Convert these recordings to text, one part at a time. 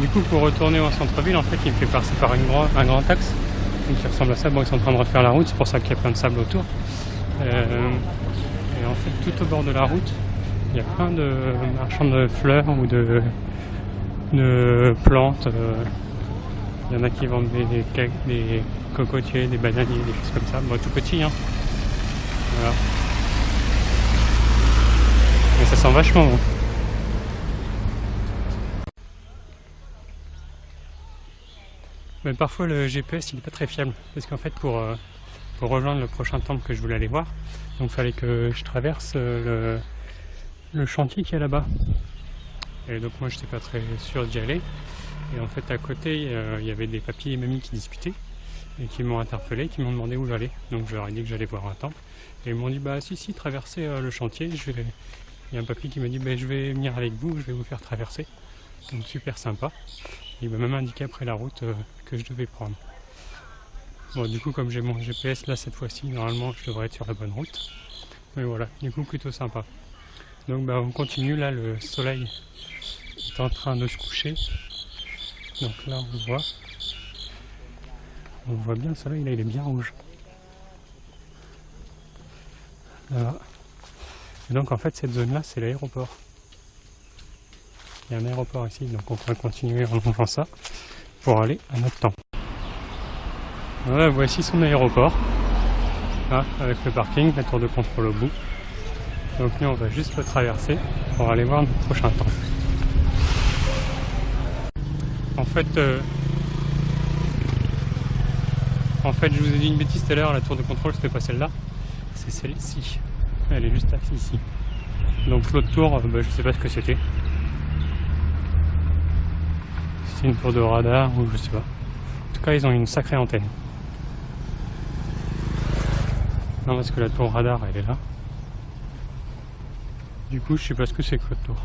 Du coup, pour retourner au centre-ville, en fait, il me fait passer par un grand axe qui ressemble à ça. Bon, ils sont en train de refaire la route, c'est pour ça qu'il y a plein de sable autour. Et en fait, tout au bord de la route, il y a plein de marchands de fleurs ou de plantes. Il y en a qui vendent des cocotiers, des bananiers, des choses comme ça. Bon, tout petit, hein. Voilà. Mais ça sent vachement bon. Mais parfois le GPS il n'est pas très fiable parce qu'en fait pour rejoindre le prochain temple que je voulais aller voir, donc il fallait que je traverse le chantier qui est là-bas. Et donc moi j'étais pas très sûr d'y aller. Et en fait à côté il y avait des papis et mamies qui discutaient et qui m'ont interpellé, qui m'ont demandé où j'allais. Donc je leur ai dit que j'allais voir un temple. Et ils m'ont dit bah si traverser le chantier, il y a un papy qui m'a dit bah, je vais venir avec vous, je vais vous faire traverser. Donc super sympa. Il m'a même indiqué après la route que je devais prendre. Bon du coup comme j'ai mon GPS là cette fois-ci, normalement je devrais être sur la bonne route. Mais voilà, du coup plutôt sympa. Donc bah on continue, là le soleil est en train de se coucher. Donc là on voit bien le soleil, là il est bien rouge. Là. Et donc en fait cette zone là c'est l'aéroport. Il y a un aéroport ici, donc on va continuer en longeant ça pour aller à notre temple. Voilà, voici son aéroport, là, avec le parking, la tour de contrôle au bout. Donc nous on va juste le traverser pour aller voir notre prochain temple. En fait, je vous ai dit une bêtise tout à l'heure, la tour de contrôle c'était pas celle-là, c'est celle-ci. Elle est juste ici. Donc l'autre tour, je sais pas ce que c'était. C'est une tour de radar ou je sais pas. En tout cas, ils ont une sacrée antenne. Non, parce que la tour radar, elle est là. Du coup, je sais pas ce que c'est que votre tour.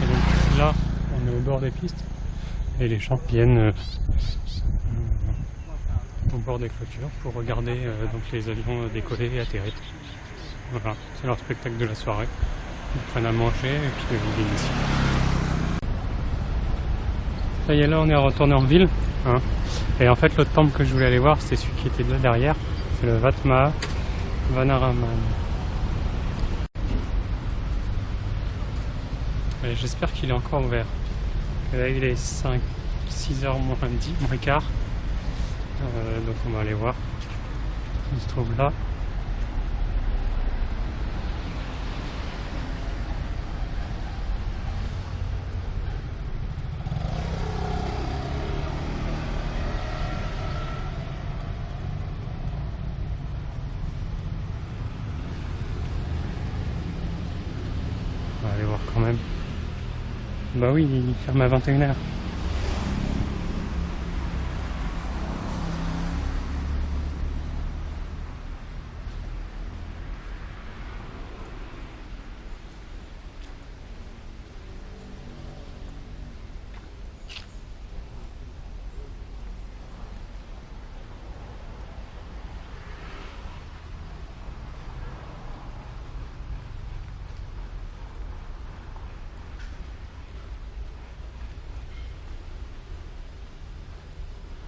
Et donc là, on est au bord des pistes et les gens viennent au bord des clôtures pour regarder donc les avions décoller et atterrir. Voilà, c'est leur spectacle de la soirée. Ils prennent à manger et puis ils viennent ici. Ça y est, là on est retourné en ville. Hein. Et en fait l'autre temple que je voulais aller voir c'est celui qui était là derrière. C'est le Vatma Vanaraman. Et j'espère qu'il est encore ouvert. Et là il est 6h moins 10, moins quart. Donc on va aller voir. Il se trouve là. On va aller voir quand même. Bah oui, il ferme à 21h.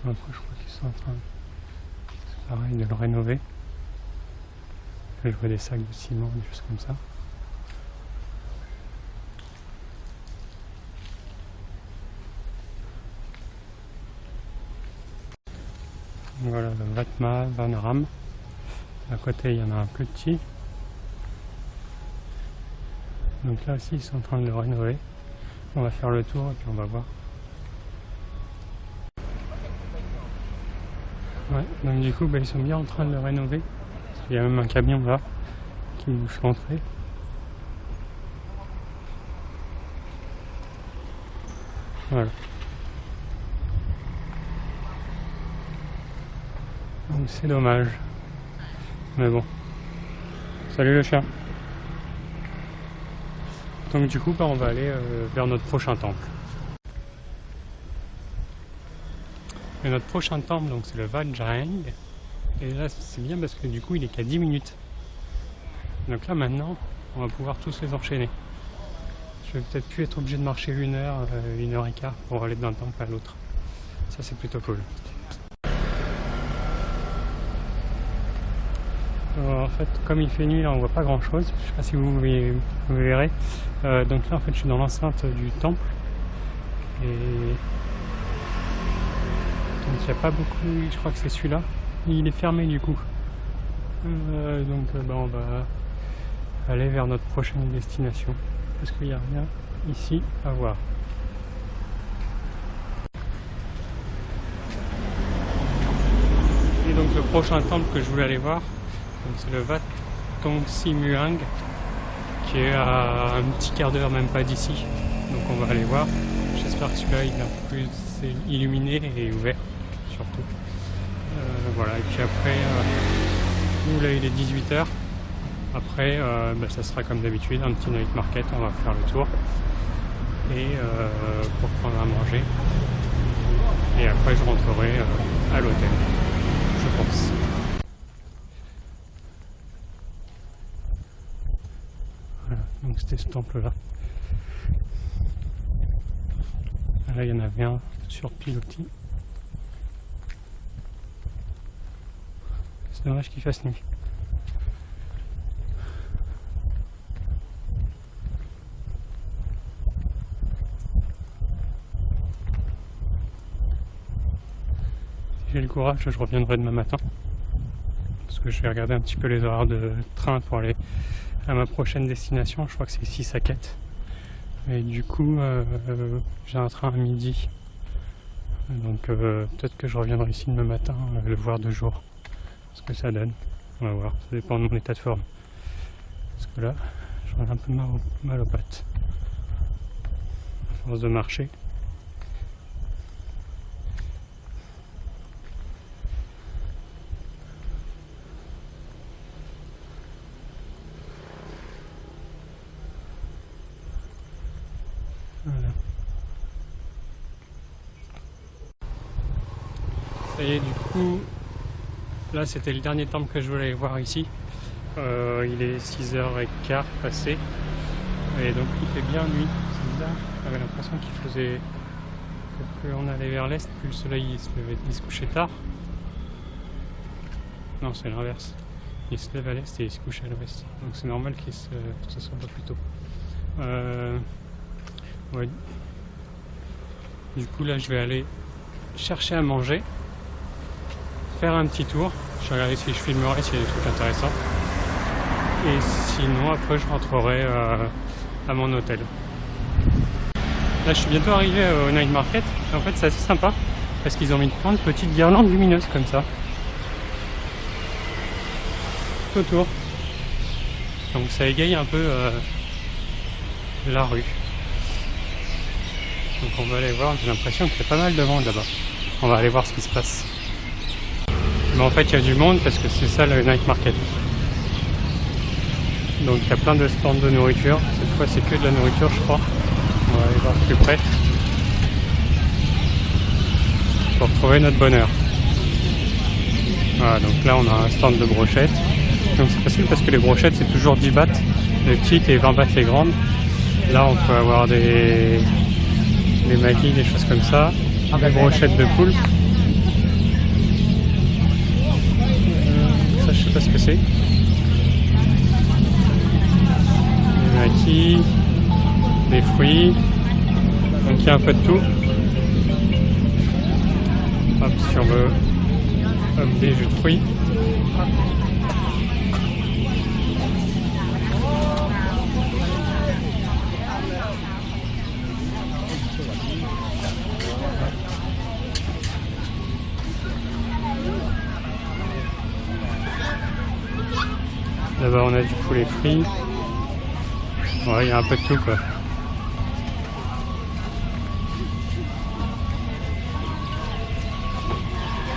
Après, je crois qu'ils sont en train, c'est pareil, de le rénover. Là, je vois des sacs de ciment, des choses comme ça. Voilà le Vatma Vanaram. À côté, il y en a un plus petit. Donc là aussi, ils sont en train de le rénover. On va faire le tour et puis on va voir. Ouais, donc du coup ils sont bien en train de le rénover. Il y a même un camion là qui bouche l'entrée. Voilà. Donc c'est dommage. Mais bon. Salut le chien. Donc du coup on va aller vers notre prochain temple. Et notre prochain temple, donc c'est le Vajrayana. Et là c'est bien parce que du coup il est qu'à 10 minutes. Donc là maintenant on va pouvoir tous les enchaîner. je vais peut-être plus être obligé de marcher 1 heure et quart pour aller d'un temple à l'autre. Ça c'est plutôt cool. En fait, comme il fait nuit, là on voit pas grand chose. Je sais pas si vous verrez. Donc là en fait je suis dans l'enceinte du temple. Et donc il n'y a pas beaucoup, je crois que c'est celui-là. Il est fermé du coup. On va aller vers notre prochaine destination. Parce qu'il n'y a rien ici à voir. Et donc le prochain temple que je voulais aller voir, c'est le Wat Tongsi Muang, qui est à un petit quart d'heure, même pas d'ici. Donc on va aller voir. J'espère que celui-là il est un peu plus illuminé et ouvert, surtout. Voilà, et puis après, nous là il est 18 h. Après, ça sera comme d'habitude, un petit night market, on va faire le tour. Et pour prendre à manger. Et après je rentrerai à l'hôtel, je pense. Voilà, donc c'était ce temple là. Là il y en avait un sur pilotis. C'est dommage qu'il fasse nuit. Si j'ai le courage, je reviendrai demain matin. Parce que je vais regarder un petit peu les horaires de train pour aller à ma prochaine destination. Je crois que c'est ici Saket. Et du coup, j'ai un train à midi. Donc peut-être que je reviendrai ici demain matin, le voir de jour. Ce que ça donne. On va voir, ça dépend de mon état de forme. Parce que là, j'en ai un peu mal aux pattes. À force de marcher. Voilà. Ça y est, du coup, là c'était le dernier temple que je voulais voir ici. Il est 6h15 passé. Et donc il fait bien nuit. C'est bizarre. J'avais l'impression qu'il faisait. Plus on allait vers l'est, plus le soleil il se couchait tard. Non, c'est l'inverse. Il se lève à l'est et il se couche à l'ouest. Donc c'est normal que ce soit pas plus tôt. Ouais. Du coup là je vais aller chercher à manger, faire un petit tour, je vais regarder si je filmerai s'il y a des trucs intéressants, et sinon après je rentrerai à mon hôtel. Là je suis bientôt arrivé au night market, et en fait c'est assez sympa parce qu'ils ont mis plein de petites guirlandes lumineuses comme ça tout autour, donc ça égaye un peu la rue. Donc on va aller voir, j'ai l'impression qu'il y a pas mal de monde là-bas. On va aller voir ce qui se passe. Mais en fait il y a du monde parce que c'est ça le night market. Donc il y a plein de stands de nourriture. Cette fois c'est que de la nourriture je crois. On va aller voir plus près. Pour retrouver notre bonheur. Voilà, donc là on a un stand de brochettes. Donc c'est facile parce que les brochettes c'est toujours 10 bahts les petites et 20 bahts les grandes. Là on peut avoir des maquis, des choses comme ça, des brochettes de poule. Ça je sais pas ce que c'est. Des maquis, des fruits, donc il y a un peu de tout. Hop, si on veut, hop, des jus de fruits. Là-bas on a du poulet frit. Ouais, il y a un peu de tout quoi.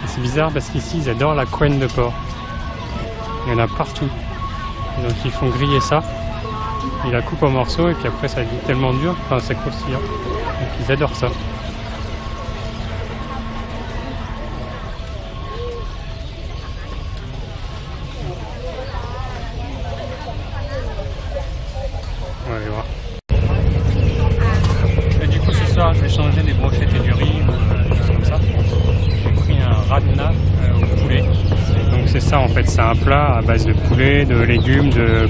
C'est bizarre parce qu'ici ils adorent la couenne de porc. Il y en a partout. Et donc ils font griller ça. Ils la coupent en morceaux et puis après ça devient tellement dur, enfin c'est croustillant. Donc ils adorent ça. On va aller voir. changer des brochettes et du riz ou des choses comme ça. J'ai pris un radna au poulet. Donc c'est ça en fait, c'est un plat à base de poulet, de légumes, de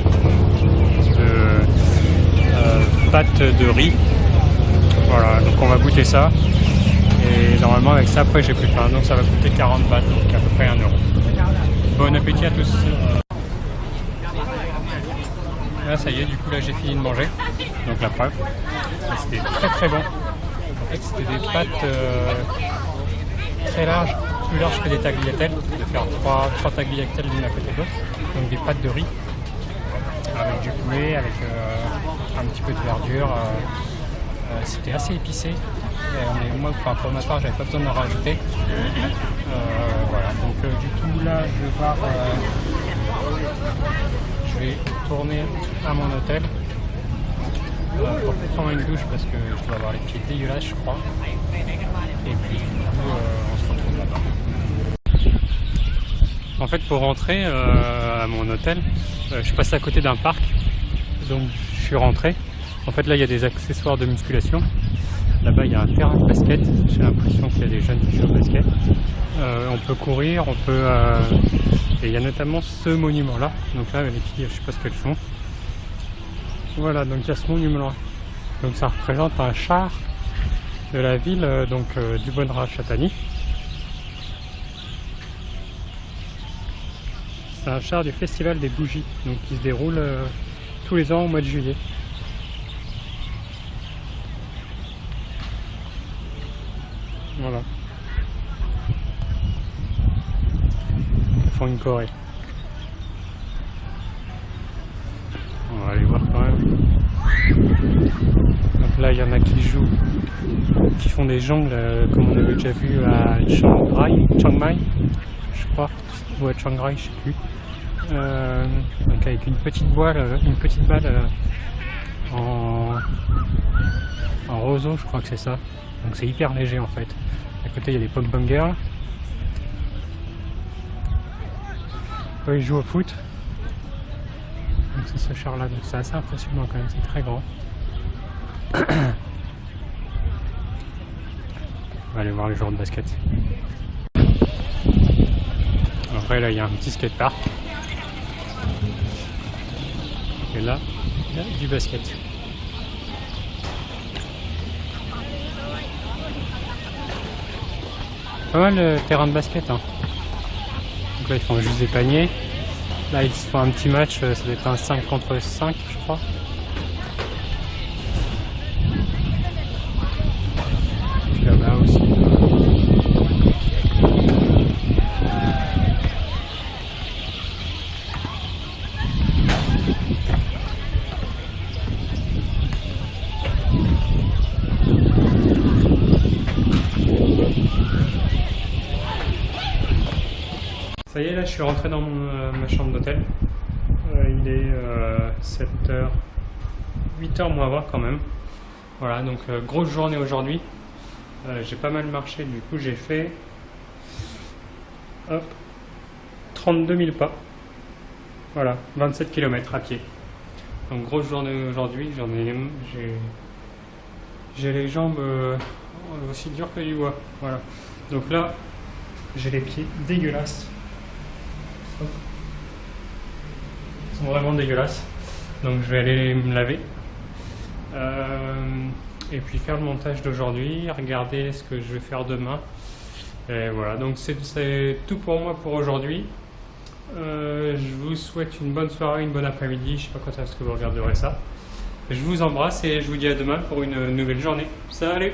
pâtes de riz. Voilà, donc on va goûter ça. Et normalement avec ça après j'ai plus faim. Donc ça va coûter 40 bahts, donc à peu près 1 euro. Bon appétit à tous. Là ça y est, du coup là j'ai fini de manger. Donc la preuve. C'était très très bon. En fait c'était des pâtes très larges, plus larges que des tagliatelles. De faire 3 tagliatelles l'une à côté de l'autre. Donc des pâtes de riz. Avec du poulet, avec un petit peu de verdure. C'était assez épicé. Mais moi, pour ma part, j'avais pas besoin d'en rajouter. Voilà. Donc du coup là, je vais tourner à mon hôtel pour prendre une douche parce que je dois avoir les pieds dégueulasses, je crois. Et puis du coup, on se retrouve là-bas. En fait, pour rentrer à mon hôtel, je passe à côté d'un parc, donc je suis rentré. En fait, là, il y a des accessoires de musculation. Là-bas, il y a un terrain de basket. J'ai l'impression qu'il y a des jeunes qui jouent au basket. On peut courir, on peut... Et il y a notamment ce monument-là. Donc là, les filles, je sais pas ce qu'elles font. Voilà, donc il y a ce monument-là. Donc ça représente un char de la ville du Bonrajshani. C'est un char du festival des bougies, donc qui se déroule tous les ans au mois de juillet. Voilà. Ils font une choré. On va aller voir quand même. Donc là, il y en a qui jouent, qui font des jongles, comme on avait déjà vu à Chiang Mai, je crois, ou à Chiang Rai, je sais plus. Donc avec une petite balle en roseau, je crois que c'est ça. Donc c'est hyper léger en fait. À côté il y a des pop-bangers. Eux ils jouent au foot. Donc c'est ce char là, donc c'est assez impressionnant quand même, c'est très grand. On va aller voir les joueurs de basket. Après là il y a un petit skatepark. Et là, il y a du basket. Pas mal le terrain de basket. Hein. Donc là ils font juste des paniers. Là ils se font un petit match, ça doit être un 5 contre 5 je crois. Puis là-bas aussi. Ça y est, là je suis rentré dans ma chambre d'hôtel. Il est 7h, 8h moins 20 quand même. Voilà, donc grosse journée aujourd'hui. J'ai pas mal marché, du coup j'ai fait 32 000 pas. Voilà, 27 km à pied. Donc grosse journée aujourd'hui, j'ai les jambes aussi dures que du bois. Voilà, donc là j'ai les pieds dégueulasses. Ils sont vraiment dégueulasses, donc je vais aller me laver et puis faire le montage d'aujourd'hui, regarder ce que je vais faire demain et voilà, donc c'est tout pour moi pour aujourd'hui. Je vous souhaite une bonne soirée, une bonne après-midi, je sais pas quand est-ce que vous regarderez ça. Je vous embrasse et je vous dis à demain pour une nouvelle journée. Salut!